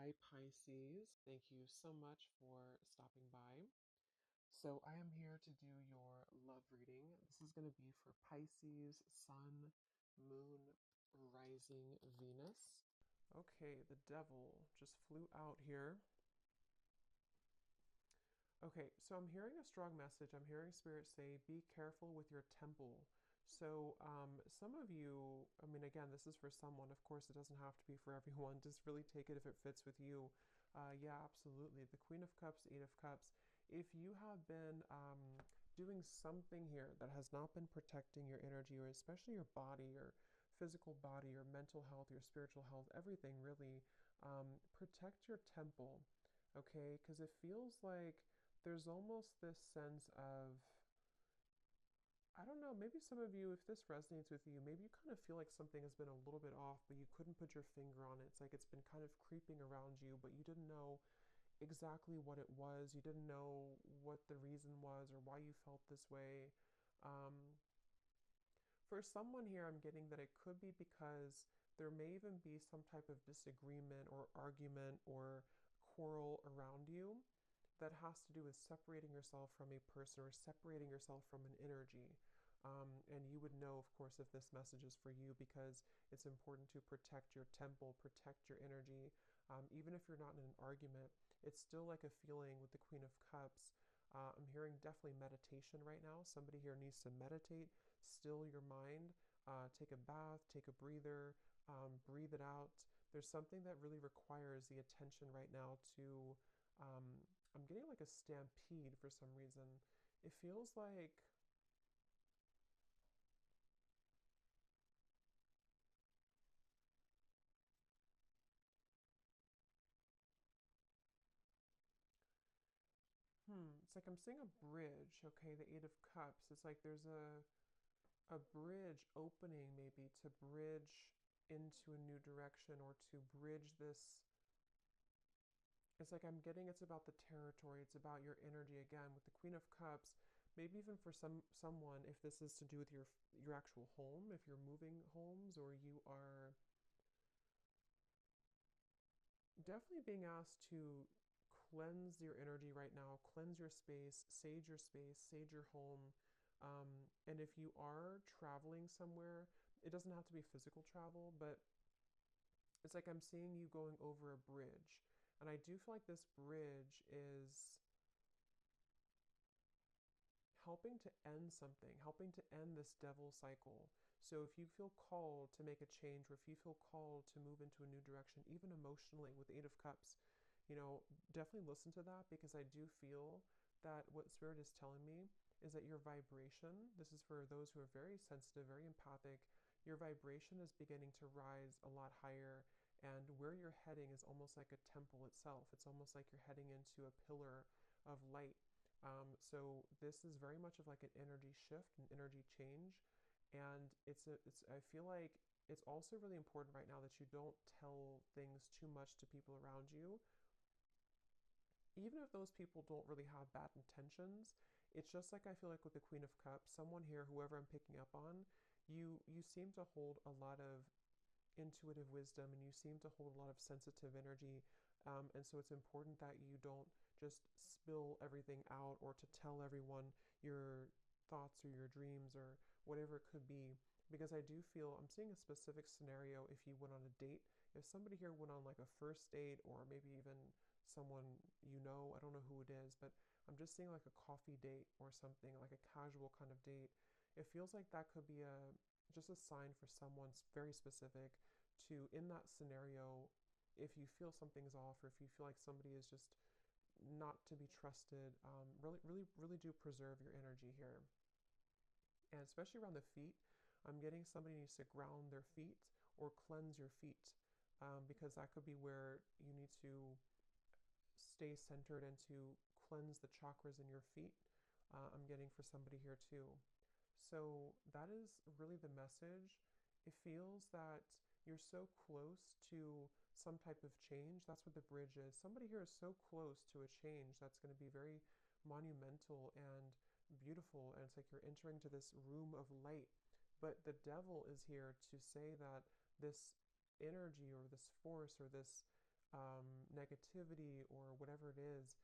Hi, Pisces. Thank you so much for stopping by. So, I am here to do your love reading. This is going to be for Pisces, Sun, Moon, Rising, Venus. Okay, the devil just flew out here. Okay, so I'm hearing a strong message. I'm hearing Spirit say, be careful with your temple. So, some of you, I mean, again, this is for someone. Of course, it doesn't have to be for everyone. Just really take it if it fits with you. Yeah, absolutely. The Queen of Cups, Eight of Cups. If you have been doing something here that has not been protecting your energy, or especially your body, your physical body, your mental health, your spiritual health, everything really, protect your temple, okay? Because it feels like there's almost this sense of, I don't know, maybe some of you, if this resonates with you, maybe you kind of feel like something has been a little bit off, but you couldn't put your finger on it. It's like it's been kind of creeping around you, but you didn't know exactly what it was. You didn't know what the reason was or why you felt this way. Um, for someone here, I'm getting that it could be because there may even be some type of disagreement or argument or quarrel around you that has to do with separating yourself from a person or separating yourself from an energy. And you would know, of course, if this message is for you because it's important to protect your temple, protect your energy. Even if you're not in an argument, it's still like a feeling with the Queen of Cups. I'm hearing definitely meditation right now. Somebody here needs to meditate, still your mind, take a bath, take a breather, breathe it out. There's something that really requires the attention right now to. I'm getting like a stampede for some reason. It feels like it's like I'm seeing a bridge, okay, the Eight of Cups. It's like there's a bridge opening maybe to bridge into a new direction or to bridge this. It's like I'm getting it's about the territory, it's about your energy again with the Queen of Cups. Maybe even for someone, if this is to do with your actual home, if you're moving homes or you are definitely being asked to cleanse your energy right now, cleanse your space, sage your home. And if you are traveling somewhere, it doesn't have to be physical travel, but it's like I'm seeing you going over a bridge. And I do feel like this bridge is helping to end something, helping to end this devil cycle. So if you feel called to make a change or if you feel called to move into a new direction, even emotionally with the Eight of Cups, definitely listen to that because I do feel that what Spirit is telling me is that your vibration, this is for those who are very sensitive, very empathic, your vibration is beginning to rise a lot higher. And where you're heading is almost like a temple itself. It's almost like you're heading into a pillar of light. So this is very much of like an energy shift, an energy change, and it's. I feel like it's also really important right now that you don't tell things too much to people around you, even if those people don't really have bad intentions. It's just like I feel like with the Queen of Cups, someone here, whoever I'm picking up on, you seem to hold a lot of intuitive wisdom and you seem to hold a lot of sensitive energy. And so it's important that you don't just spill everything out or to tell everyone your thoughts or your dreams or whatever it could be. Because I do feel I'm seeing a specific scenario if you went on a date. If somebody here went on like a first date or maybe even someone I don't know who it is, but I'm just seeing like a coffee date or something, like a casual kind of date. It feels like that could be a just a sign for someone very specific to, in that scenario, if you feel something's off or if you feel like somebody is just not to be trusted, really, really, really do preserve your energy here. And especially around the feet, I'm getting somebody needs to ground their feet or cleanse your feet because that could be where you need to stay centered and to cleanse the chakras in your feet. I'm getting for somebody here too. So that is really the message. It feels that you're so close to some type of change. That's what the bridge is. Somebody here is so close to a change that's going to be very monumental and beautiful. And it's like you're entering to this room of light. But the devil is here to say that this energy or this force or this negativity or whatever it is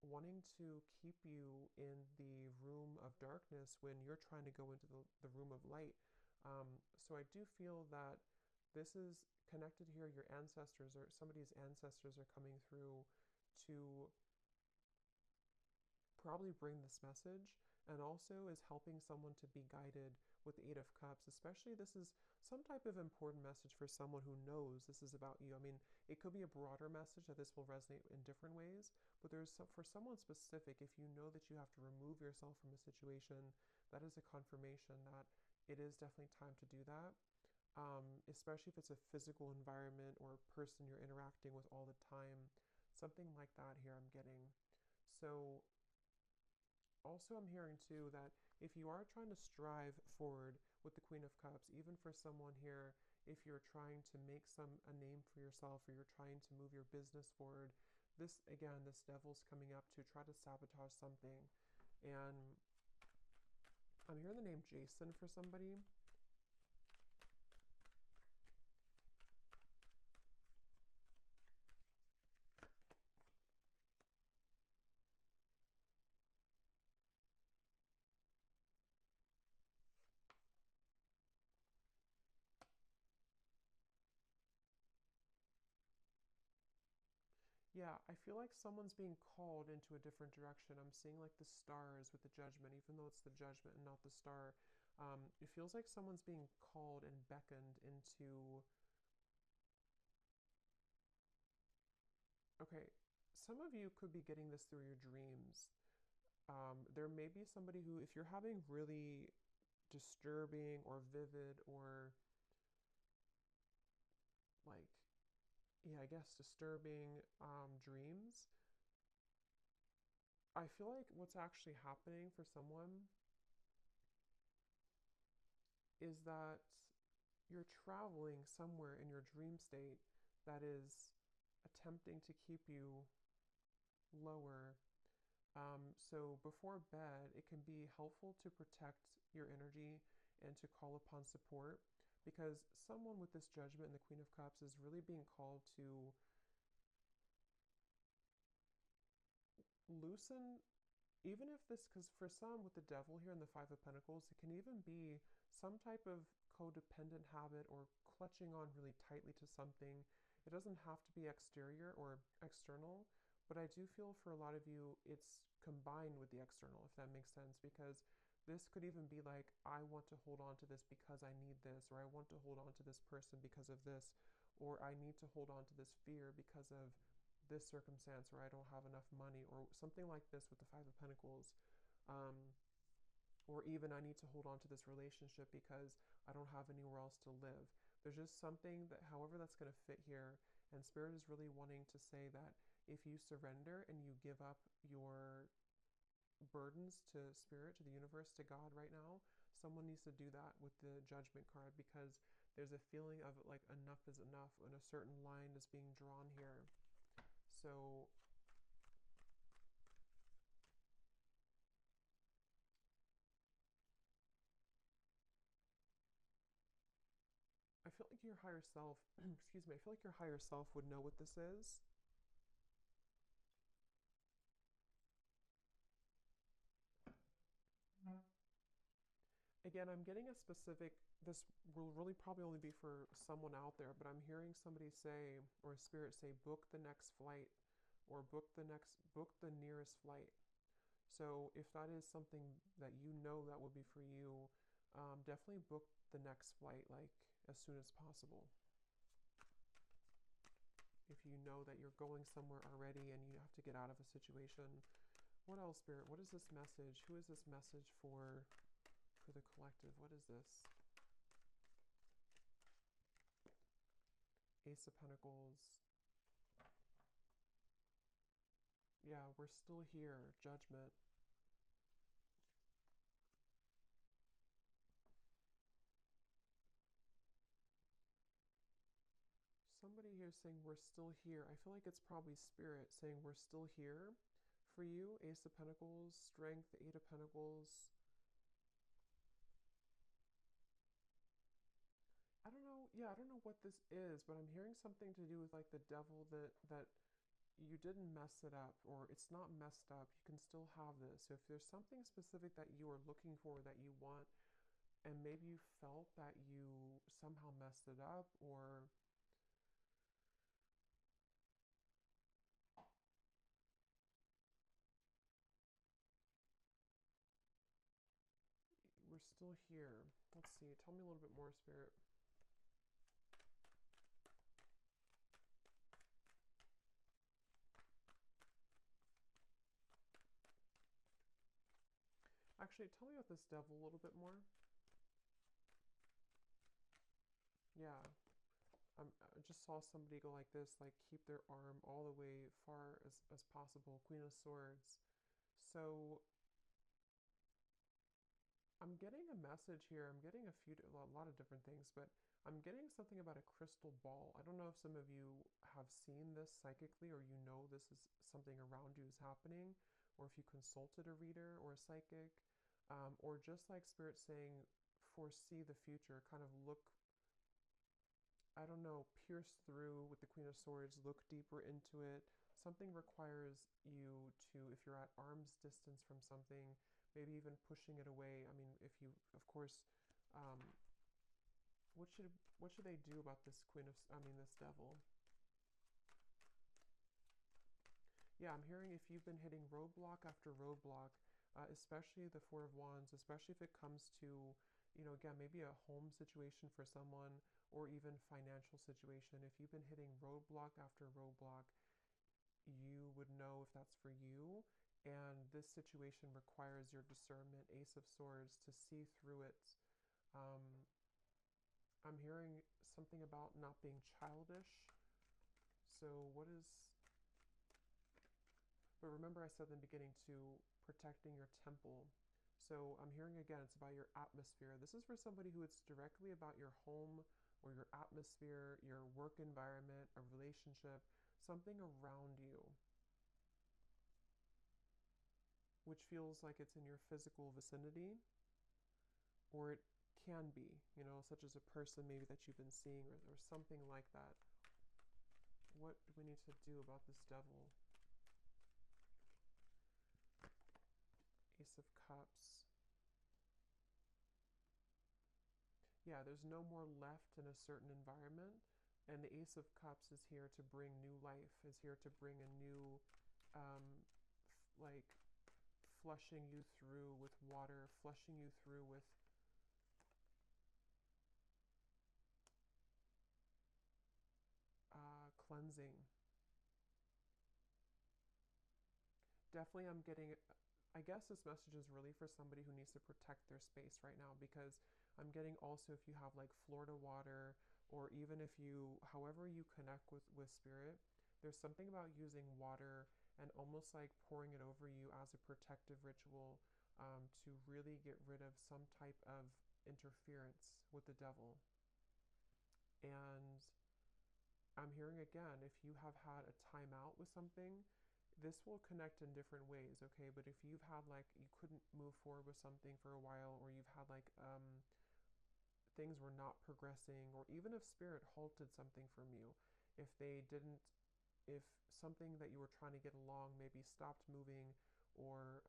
wanting to keep you in the room of darkness when you're trying to go into the room of light. So I do feel that this is connected here. Your ancestors or somebody's ancestors are coming through to probably bring this message, and also is helping someone to be guided with the Eight of Cups. Especially, this is some type of important message for someone who knows this is about you. I mean, it could be a broader message that this will resonate in different ways, but for someone specific, if you know that you have to remove yourself from a situation, that is a confirmation that it is definitely time to do that. Especially if it's a physical environment or a person you're interacting with all the time. Something like that here I'm getting. So also, I'm hearing too that if you are trying to strive forward with the Queen of Cups, even for someone here, if you're trying to make a name for yourself, or you're trying to move your business forward, this again, this devil's coming up to try to sabotage something. And I'm hearing the name Jason for somebody. Yeah, I feel like someone's being called into a different direction. I'm seeing like the stars with the judgment, even though it's the judgment and not the star. It feels like someone's being called and beckoned into. Okay, some of you could be getting this through your dreams. There may be somebody who, if you're having really disturbing or vivid or like, yeah, I guess disturbing dreams, I feel like what's actually happening for someone is that you're traveling somewhere in your dream state that is attempting to keep you lower. So before bed, it can be helpful to protect your energy and to call upon support, because someone with this judgment and the Queen of Cups is really being called to loosen, even if this, because for some with the devil here and the Five of Pentacles, it can even be some type of codependent habit or clutching on really tightly to something. It doesn't have to be exterior or external, but I do feel for a lot of you it's combined with the external, if that makes sense, because this could even be like, I want to hold on to this because I need this, or I want to hold on to this person because of this, or I need to hold on to this fear because of this circumstance, or I don't have enough money, or something like this with the Five of Pentacles. Um, or even I need to hold on to this relationship because I don't have anywhere else to live. There's just something that, however, that's going to fit here. And Spirit is really wanting to say that if you surrender and you give up your burdens to Spirit, to the universe, to God right now, someone needs to do that with the Judgment card, because there's a feeling of like enough is enough and a certain line is being drawn here. So I feel like your higher self, excuse me, I feel like your higher self would know what this is. Again, I'm getting a specific, this will really probably only be for someone out there, but I'm hearing somebody say, or Spirit say, book the next flight, or book the nearest flight. So if that is something that you know that would be for you, definitely book the next flight like as soon as possible. If you know that you're going somewhere already and you have to get out of a situation. What else, Spirit? What is this message? Who is this message for the collective? What is this? Ace of Pentacles. Yeah, we're still here. Judgment. Somebody here saying we're still here. I feel like it's probably Spirit saying we're still here for you. Ace of Pentacles, Strength, Eight of Pentacles. I don't know. yeah, I don't know what this is, but I'm hearing something to do with like the devil, that you didn't mess it up, or it's not messed up. You can still have this. So if there's something specific that you are looking for, that you want, and maybe you felt that you somehow messed it up, or we're still here. Let's see. Tell me a little bit more, Spirit. Actually, tell me about this devil a little bit more. Yeah. I just saw somebody go like this, like keep their arm all the way far as possible. Queen of Swords. So I'm getting a message here. I'm getting a lot of different things, but I'm getting something about a crystal ball. I don't know if some of you have seen this psychically, or you know this is something around you is happening, or if you consulted a reader or a psychic, or just like Spirit saying, foresee the future, kind of look, I don't know, pierce through with the Queen of Swords, look deeper into it. Something requires you to, if you're at arm's distance from something, maybe even pushing it away. I mean, if you, of course, um, what should they do about this this devil? Yeah, I'm hearing if you've been hitting roadblock after roadblock, especially the Four of Wands, especially if it comes to, again, maybe a home situation for someone, or even financial situation. If you've been hitting roadblock after roadblock, you would know if that's for you. And this situation requires your discernment, Ace of Swords, to see through it. Um, I'm hearing something about not being childish. So what is... But remember I said in the beginning to protecting your temple. So I'm hearing again, it's about your atmosphere. This is for somebody who it's directly about your home or your atmosphere, your work environment, a relationship, something around you, which feels like it's in your physical vicinity, or it can be, such as a person maybe that you've been seeing, or something like that. What do we need to do about this devil? Ace of Cups. Yeah, there's no more left in a certain environment, and the Ace of Cups is here to bring new life, is here to bring a new, like, flushing you through with water, flushing you through with cleansing. Definitely, I'm getting, I guess this message is really for somebody who needs to protect their space right now, because I'm getting also if you have like Florida water, or even if you, however you connect with Spirit, there's something about using water and almost like pouring it over you as a protective ritual, to really get rid of some type of interference with the devil. And I'm hearing again, if you have had a timeout with something, this will connect in different ways, okay? But if you've had like, you couldn't move forward with something for a while, or you've had like, things were not progressing, or even if Spirit halted something from you, if they didn't, if something that you were trying to get along maybe stopped moving, or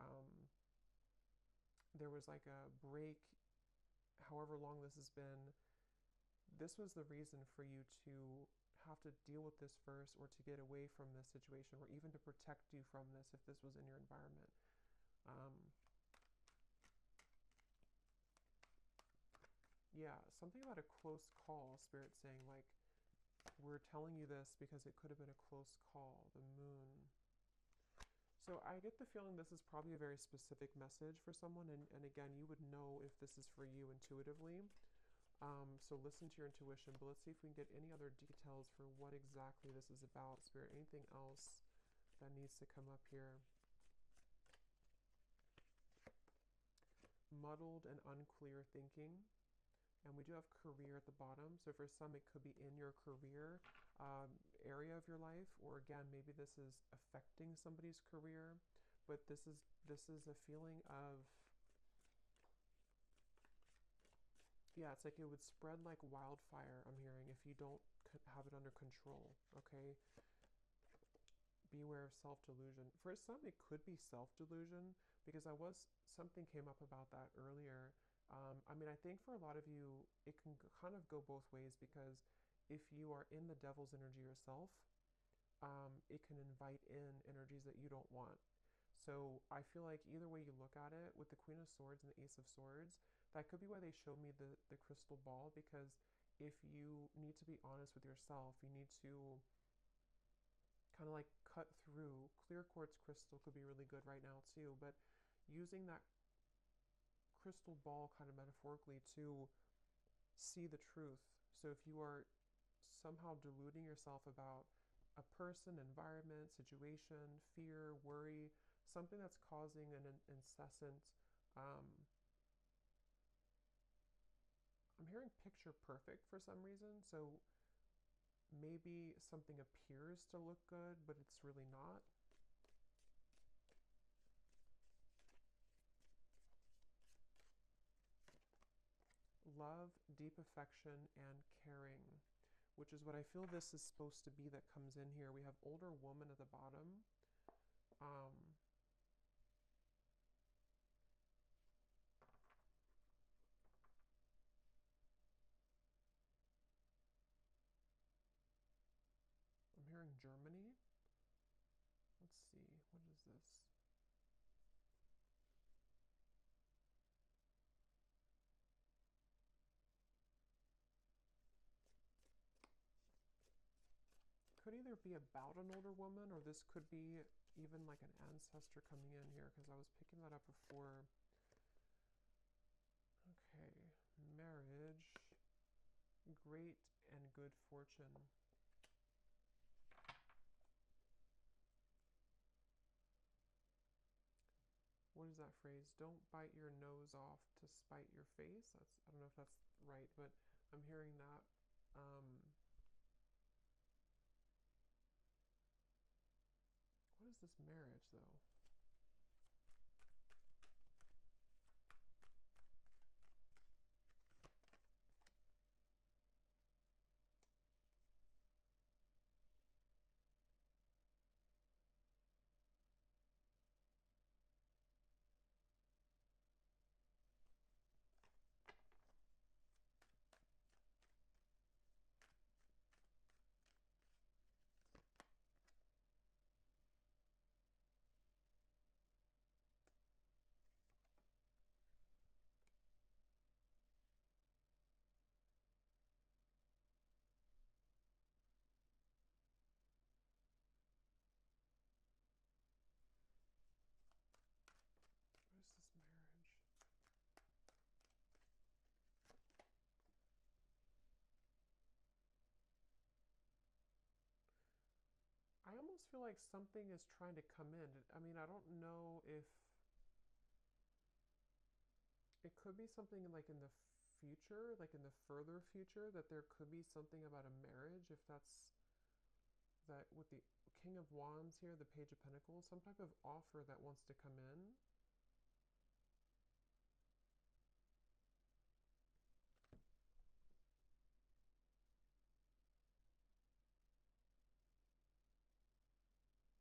there was like a break, however long this has been, this was the reason for you to have to deal with this first, or to get away from this situation, or even to protect you from this if this was in your environment. Yeah, something about a close call, Spirit saying like, we're telling you this because it could have been a close call, the moon. So I get the feeling this is probably a very specific message for someone, and again, you would know if this is for you intuitively. So listen to your intuition, but let's see if we can get any other details for what exactly this is about, Spirit. Anything else that needs to come up here? Muddled and unclear thinking. And we do have career at the bottom. So for some, it could be in your career area of your life, or again, maybe this is affecting somebody's career. But this is a feeling of Yeah, it's like it would spread like wildfire, I'm hearing, if you don't have it under control, okay? Beware of self-delusion. For some, it could be self-delusion, because something came up about that earlier. I mean, I think for a lot of you, it can kind of go both ways, because if you are in the devil's energy yourself, it can invite in energies that you don't want. So I feel like either way you look at it, with the Queen of Swords and the Ace of Swords, that could be why they showed me the crystal ball, because if you need to be honest with yourself, you need to kind of like cut through. Clear quartz crystal could be really good right now too, but using that crystal ball kind of metaphorically to see the truth. So if you are somehow deluding yourself about a person, environment, situation, fear, worry, something that's causing an incessant, I'm hearing picture perfect for some reason. So maybe something appears to look good, but it's really not. Love, deep affection, and caring, which is what I feel this is supposed to be that comes in here. We have older woman at the bottom. Um, I'm hearing Germany. Let's see, what is this? Could either be about an older woman, or this could be even like an ancestor coming in here, because I was picking that up before. Okay, marriage, great and good fortune. What is that phrase? Don't bite your nose off to spite your face. I don't know if that's right, but I'm hearing that. What is this marriage, though? What is this marriage? I almost feel like something is trying to come in. I mean, I don't know if it could be something like in the future, like in the further future, that there could be something about a marriage, if that's that with the King of Wands here, the Page of Pentacles, some type of offer that wants to come in.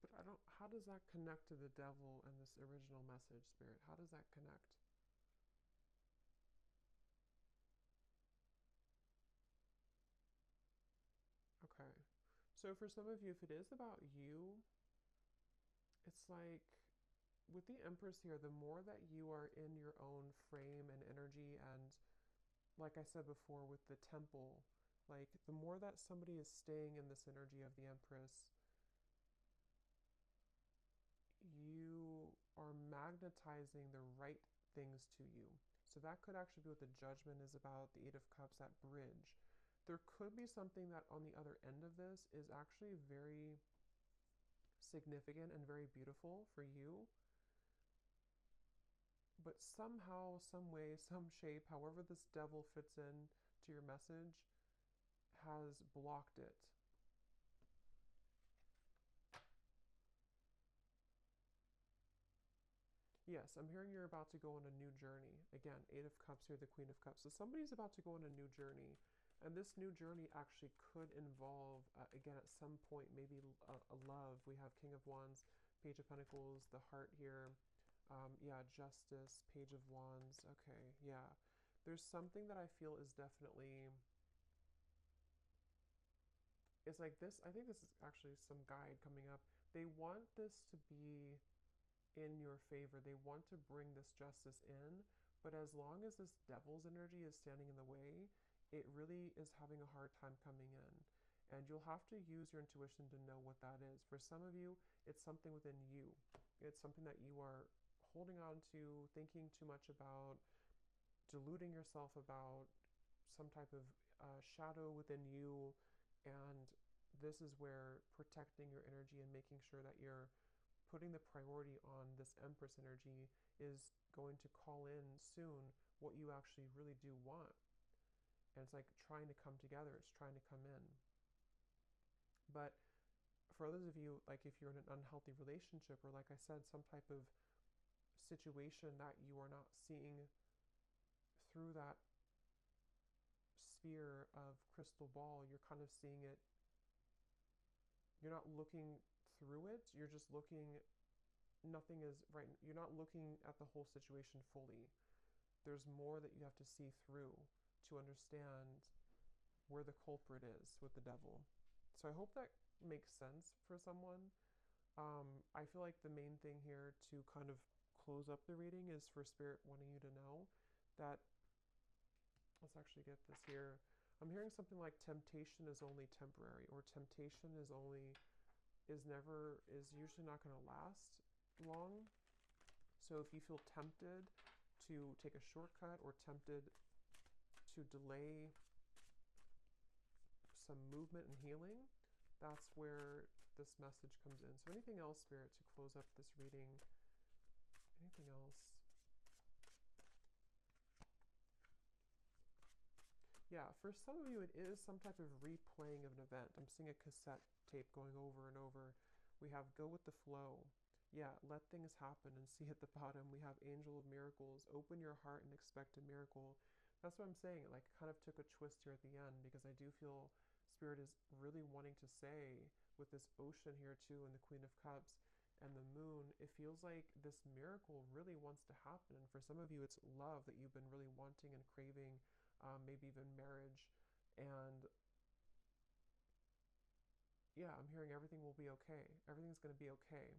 But I don't, how does that connect to the devil and this original message, Spirit? How does that connect? Okay. So for some of you, if it is about you, it's like with the Empress here, the more that you are in your own frame and energy, and like I said before with the temple, like the more that somebody is staying in this energy of the Empress, you are magnetizing the right things to you. So that could actually be what the Judgment is about, the Eight of Cups, that bridge. There could be something that on the other end of this is actually very significant and very beautiful for you, but somehow, some way, some shape, however this devil fits in to your message, has blocked it. Yes, I'm hearing you're about to go on a new journey. Again, Eight of Cups here, the Queen of Cups. So somebody's about to go on a new journey. And this new journey actually could involve, again, at some point, maybe a love. We have King of Wands, Page of Pentacles, the heart here. Yeah, Justice, Page of Wands. Okay, yeah. There's something that I feel is definitely, it's like this. I think this is actually some guide coming up. They want this to be in your favor. They want to bring this justice in, but as long as this devil's energy is standing in the way, it really is having a hard time coming in. And you'll have to use your intuition to know what that is. For some of you, it's something within you. It's something that you are holding on to, thinking too much about, deluding yourself about, some type of shadow within you. And this is where protecting your energy and making sure that you're putting the priority on this Empress energy is going to call in soon what you actually really do want. And it's like trying to come together, it's trying to come in. But for others of you, like if you're in an unhealthy relationship, or like I said, some type of situation that you are not seeing through that sphere of crystal ball, you're kind of seeing it, you're not looking through it, you're just looking, nothing is right, you're not looking at the whole situation fully. There's more that you have to see through to understand where the culprit is with the devil. So I hope that makes sense for someone. I feel like the main thing here to kind of close up the reading is for Spirit wanting you to know that, let's actually get this here. I'm hearing something like temptation is only temporary, or temptation is usually not going to last long. So if you feel tempted to take a shortcut or tempted to delay some movement and healing, that's where this message comes in. So anything else, Spirit, to close up this reading? Anything else? Yeah, for some of you, it is some type of replaying of an event. I'm seeing a cassette tape going over and over. We have go with the flow. Yeah, let things happen and see at the bottom. We have angel of miracles. Open your heart and expect a miracle. That's what I'm saying. It like kind of took a twist here at the end, because I do feel Spirit is really wanting to say, with this ocean here too, and the Queen of Cups and the moon, it feels like this miracle really wants to happen. And for some of you, it's love that you've been really wanting and craving, maybe even marriage. And yeah, I'm hearing everything will be okay. Everything's going to be okay.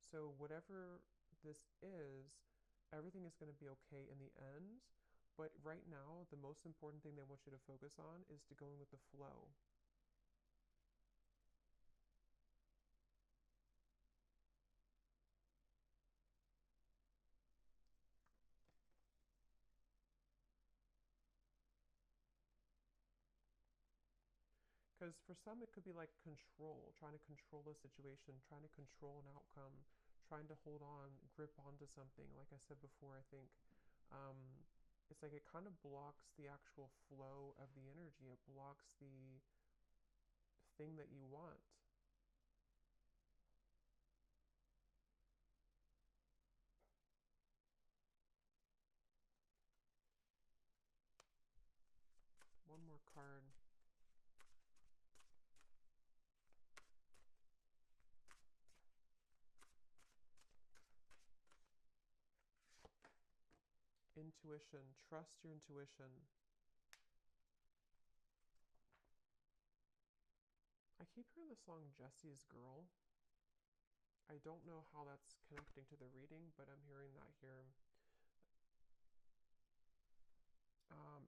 So whatever this is, everything is going to be okay in the end. But right now, the most important thing they want you to focus on is to go in with the flow. Because for some, it could be like control, trying to control a situation, trying to control an outcome, trying to hold on, grip onto something. Like I said before, I think it's like it kind of blocks the actual flow of the energy. It blocks the thing that you want. One more card. Intuition. Trust your intuition. I keep hearing the song Jesse's Girl. I don't know how that's connecting to the reading, but I'm hearing that here.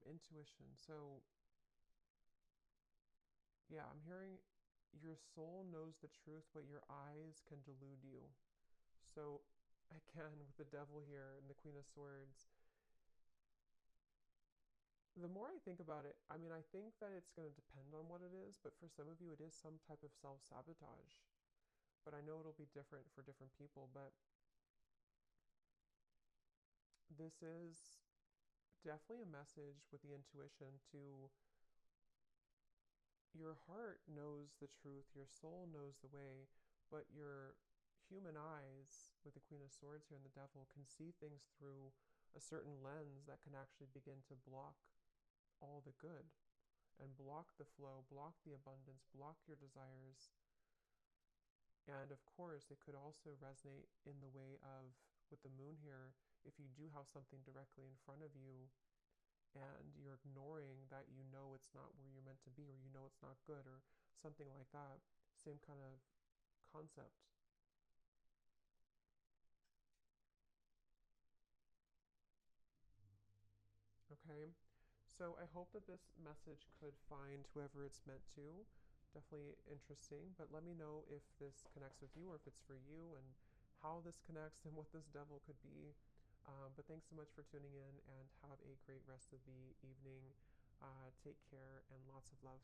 Intuition. So, yeah, I'm hearing your soul knows the truth, but your eyes can delude you. So, again, with the devil here and the Queen of Swords, the more I think about it, I mean, I think that it's going to depend on what it is, but for some of you, it is some type of self-sabotage. But I know it'll be different for different people, but this is definitely a message with the intuition to your heart knows the truth, your soul knows the way, but your human eyes, with the Queen of Swords here and the Devil, can see things through a certain lens that can actually begin to block all the good and block the flow, block the abundance, block your desires. And of course, it could also resonate in the way of, with the moon here, if you do have something directly in front of you and you're ignoring that, you know it's not where you're meant to be, or you know it's not good, or something like that. Same kind of concept. Okay, so I hope that this message could find whoever it's meant to. Definitely interesting, but let me know if this connects with you, or if it's for you, and how this connects and what this devil could be. But thanks so much for tuning in, and have a great rest of the evening. Take care, and lots of love.